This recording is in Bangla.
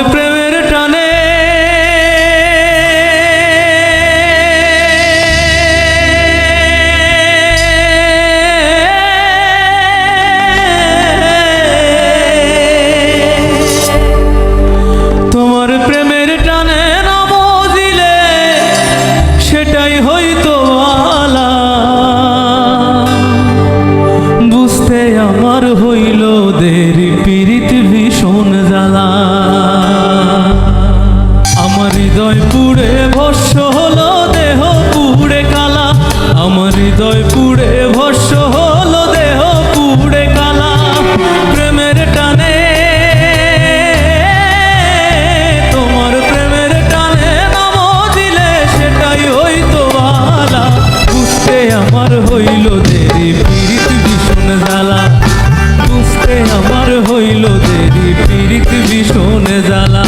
প্রেমের টানে তোমার প্রেমের টানে না বুঝিলে সেটাই হয়তো আলা বুঝতে আমার হইল দেরি পীড়িত ভীষণ জ্বালা আমার হৃদয় পুড়ে ভস্য হলো দেহ পুড়ে কালা আমার হৃদয় পুড়ে ভস্য হলো দেহ পুড়ে কালা প্রেমের টানে তোমার প্রেমের টানে নাম দিলে সেটাই হইতো আলা বুঝতে আমার হইল দেরি পীড়িত ভীষণ জ্বালা বুঝতে আমার হইল দেরি পীড়িত ভীষণ জ্বালা